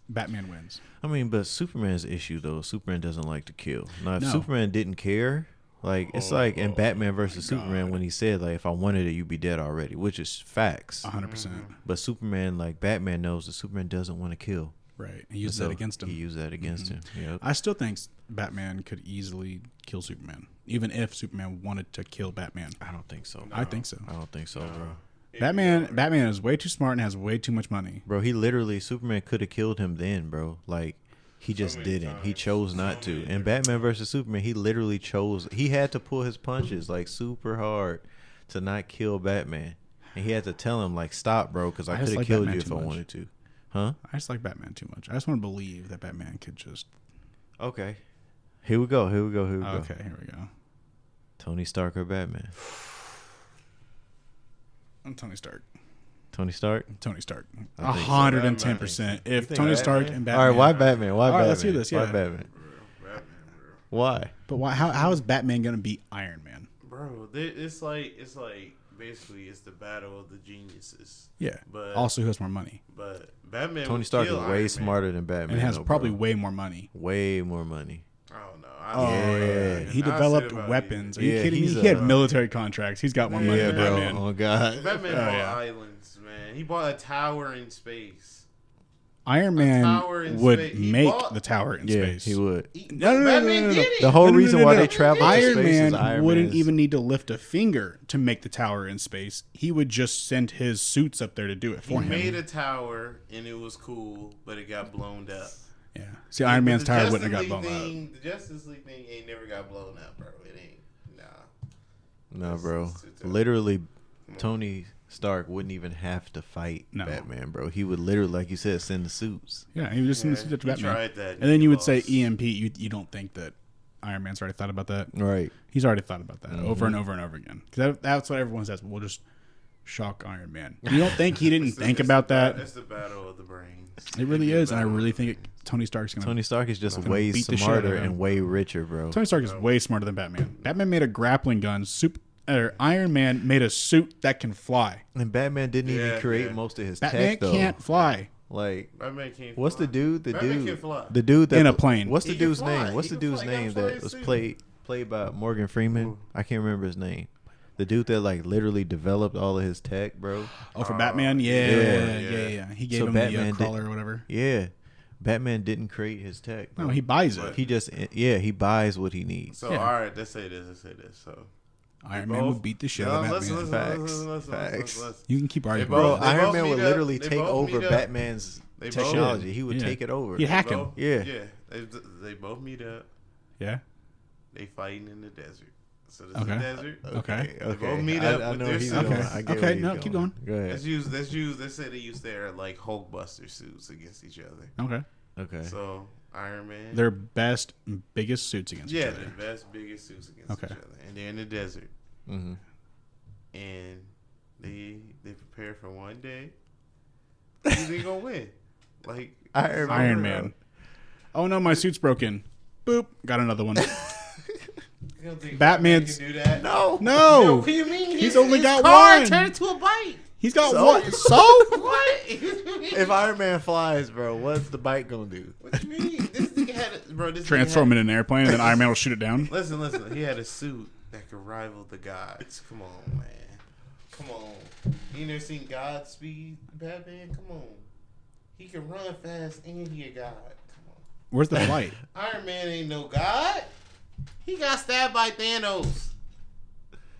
Batman wins. I mean, but Superman's issue though, Superman doesn't like to kill. Now, if No. Superman didn't care, like it's like in Batman versus Superman God. when he said like, if I wanted it, you'd be dead already, which is facts. 100%. But Superman, like Batman, knows that Superman doesn't want to kill. Right. He used So that against him. He used that against him. Yep. I still think Batman could easily kill Superman, even if Superman wanted to kill Batman. I don't think so. I think so. I don't think so, bro. Batman is way too smart and has way too much money. Bro, he literally Superman could have killed him then, bro. Like he just many didn't. He times. chose not So to. many And Batman versus Superman, he literally chose. He had to pull his punches like super hard to not kill Batman, and he had to tell him like, "Stop, bro," because I I could just have like killed Batman you if too I much. wanted to. Huh? I just like Batman too much. I just want to believe that Batman could just. Okay. Here we go. Here we go. Here we go. Okay, here we go. Tony Stark or Batman? I'm Tony Stark. Tony Stark. Tony Stark. I think so. 110%. If think Tony Batman? Stark and Batman. All right. Why Batman? Why All right, Batman? let's do this, Why yeah. Batman? Batman, bro. Why? But why? How is Batman gonna beat Iron Man? Bro, it's like basically it's the battle of the geniuses. Yeah. But Also, who has more money but Batman. Tony would Stark is kill Iron way Man. smarter than Batman. and has though, probably bro. way more money. way more money. I don't know. Oh, Yeah. He I said developed about weapons. Are you. you Yeah, kidding me? he's He had a- military contracts. He's got more money Yeah, than bro. Batman. Oh God. Batman Oh, bought yeah. islands, man. He bought a tower in space. Iron tower Man in would space. He make bought- the tower in Yeah, space. he would. No. Batman did it. The whole No, no, reason no, why no. they travel to Iron space Man is Iron wouldn't Man's- even need to lift a finger to make the tower in space. He would just send his suits up there to do it He for him. made a tower and it was cool, but it got blown up. Yeah. See, Iron Man's The tower Justice wouldn't have League got blown up. thing, The Justice League thing ain't never got blown up, bro. It ain't. Nah. No, bro. It's too tough. Literally, Tony Stark wouldn't even have to fight No. Batman, bro. He would literally, like you said, send the suits. Yeah, he would just send the Yeah, suits up to he Batman. tried that And then you would say lost. EMP. You don't think that Iron Man's already thought about that? Right. He's already thought about that over Mm-hmm. and over and over again. Because that's what everyone says. We'll just shock Iron Man. You don't think he didn't think about that? It's the battle of the brains. It really is, and I Battle really of the think Tony Stark's gonna. Tony Stark is just Gonna way beat the shit smarter out of him. and way richer, bro. Tony Stark is way smarter than Batman. Batman made a grappling gun. Iron Man made a suit that can fly. And Batman didn't even Yeah, create yeah. most of his Batman tech, though. can't fly. Like, Batman can't what's fly. the dude? The Batman dude. can fly. The dude that In a plane. What's the He can dude's fly. name? What's He the can dude's fly. He name can fly that his was suit. played by Morgan Freeman? I can't remember his name. The dude that like literally developed all of his tech, bro. Oh, for Batman, yeah. yeah. He gave So him Batman the crawler or whatever. Yeah, Batman didn't create his tech. Bro. No, he buys it. He just he buys what he needs. So Yeah. all right, let's say this. So Iron Man would beat the shit out of Batman. Facts. You can keep arguing. Bro, both- they Iron both Man would meet up. literally They take both over meet up. Batman's They both- technology. He would Yeah. take it over. He'd hack him. Yeah. Yeah. They both meet up. Yeah. They fighting in the desert. So this Okay. is the desert. Okay. They both meet up I with know their he's suits. going. Okay. I get Okay, where he's no, keep going. Go ahead. Let's use. They say they use their like Hulkbuster suits against each other. Okay. Okay. So Iron Man. Their best, biggest suits against each yeah, other. the best, biggest suits against Okay. each other, and they're in the desert, Mm-hmm. and they prepare for one day. Who's they gonna win? Like Iron Iron Man. Oh no, my suit's broken. Boop. Got another one. You don't think Batman's- Batman can do that? No. No. What do you mean? He's only got car one. Turned into a bike. He's got So? what? So? What? If Iron Man flies, bro, what's the bike gonna do? What you mean? This nigga had, bro. This nigga Transform had- in an airplane and then Iron Man will shoot it down. Listen. He had a suit that could rival the gods. Come on, man. Come on. You never seen Godspeed, Batman? Come on. He can run fast and he a god. Come on. Where's the flight? Iron Man ain't no god. He got stabbed by Thanos.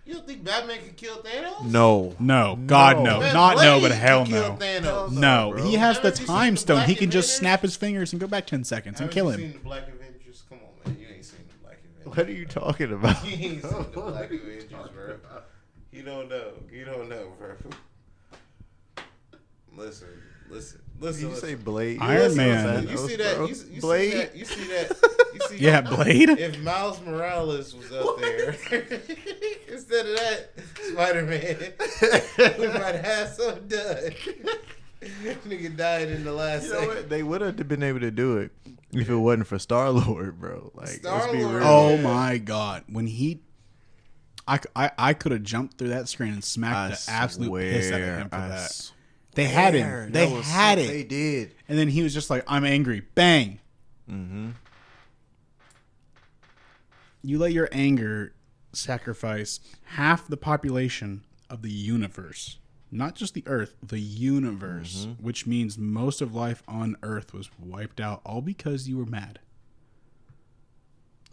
You don't think Batman can kill Thanos? No. No. God, no. Man, Not no, Blade but hell can kill no. Thanos. No, bro. he has the Haven't you seen time the stone. Black He can just Avengers? snap his fingers and go back 10 seconds and Haven't kill you him. seen the Black Avengers? Come on, man. You ain't seen the Black Avengers. What are you talking about? You ain't seen the Black Avengers, bro. You don't know. You don't know, bro. Listen, Listen. Did you say Blade? Iron Man. You see that? Blade. You see that? You see Yeah, Blade. If Miles Morales was up there instead of that Spider-Man, we might have something done. Nigga died in the last You know second. what? They would have been able to do it if it wasn't for Star-Lord, bro. Like, let's be Star-Lord. real. Oh Yeah. my god, when he, I could have jumped through that screen and smacked the absolute piss out of him for that. They had him. They had it. They did. And then he was just like, "I'm angry." Bang. Mm-hmm. You let your anger sacrifice half the population of the universe. Not just the Earth, the universe, which means most of life on Earth was wiped out, all because you were mad.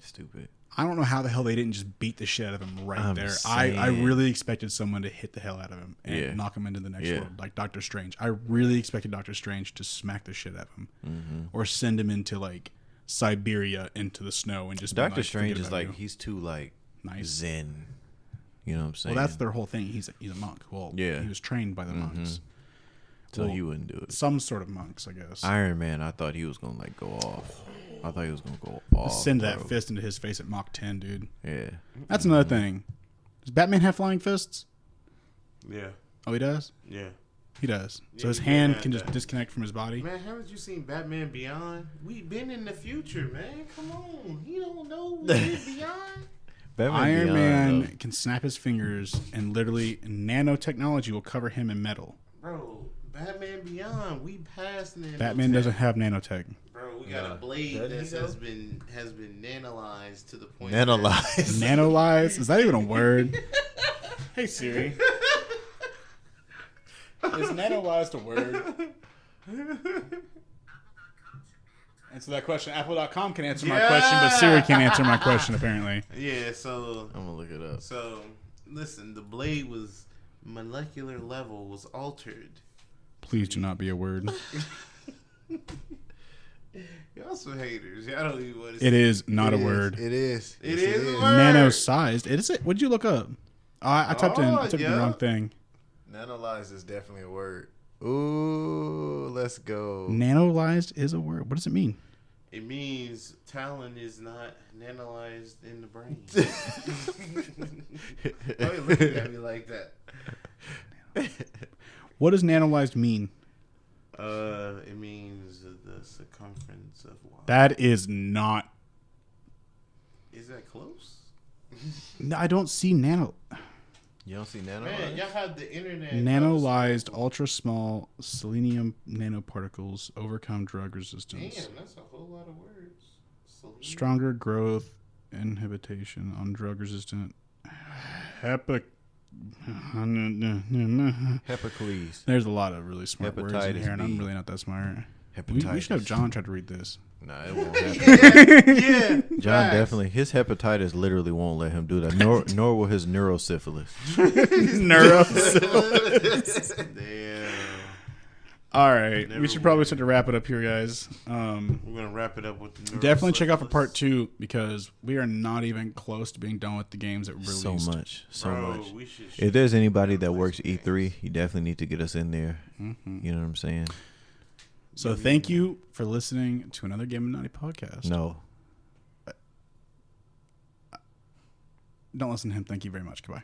Stupid. I don't know how the hell they didn't just beat the shit out of him right I'm there. saying. I really expected someone to hit the hell out of him and Yeah. knock him into the next Yeah. world, like Doctor Strange. I really expected Doctor Strange to smack the shit out of him, or send him into like Siberia into the snow and just be Doctor like, Strange "Forget is about like you." he's too like Nice. zen. You know what I'm saying? Well, that's their whole thing. He's a monk. Well, Yeah. he was trained by the monks, so well, he wouldn't do it. some sort of monks, I guess. Iron Man, I thought he was gonna like go off. I thought he was gonna go off. Send that bro. fist into his face at Mach 10, dude. Yeah. That's another thing. Does Batman have flying fists? Yeah, Oh, he does. yeah. He does. Yeah, So his he hand had can just that. disconnect from his body. Man, haven't you seen Batman Beyond? We been in the future, man. Come on, he don't know we been beyond. Batman Iron Beyond, Man though. can snap his fingers, and literally nanotechnology will cover him in metal. Bro, Batman Beyond, we passed nanotech. Batman doesn't have nanotech. Bro, we got Nah. a blade Doesn't he, that though? has been nanolyzed to the point. Nanolyzed. Nanolize? Is that even a word? Hey Siri. Is nanolized a word? Answer that question. Apple.com can answer my question, but Siri can't answer my question apparently. Yeah, so I'm gonna look it up. listen, the blade was molecular level was altered. Please do not be a word. Y'all some haters. Y'all don't even want to. It is not a It is. word. It is. It Yes, is a word. Nano-sized. It is it? What'd you look up? I typed Oh, in the yeah. wrong thing. Nanolyzed is definitely a word. Ooh, let's go. Nanolized is a word. What does it mean? It means Talon is not nanolyzed in the brain. Why you looking at me like that? What does nanolized mean? It means the circumference of Y. That is not. Is that close? No, I don't see nano. You don't see Man, nanolyzed? y'all have the internet. Nanolized, ultra small selenium nanoparticles overcome drug resistance. Damn, that's a whole lot of words. Selenium. Stronger growth inhibition on drug resistant hepac. Hepacles. There's a lot of really smart words in Hepatitis here, and I'm B. really not that smart. Hepatitis. We should have John try to read this. Nah, it won't happen. Yeah, John facts. definitely, his hepatitis literally won't let him do that. Nor will his neurosyphilis. Neuro. Damn. All right, Never we should probably would. start to wrap it up here, guys. We're gonna wrap it up with the Definitely check out for neurosyphilis. part 2 because we are not even close to being done with the games that were So released. much. Bro, much. we should If there's anybody shoot that those works games. E3, you definitely need to get us in there. Mhm. You know what I'm saying? So thank you for listening to another Game of Naughty podcast. No. Don't listen to him. Thank you very much. Goodbye.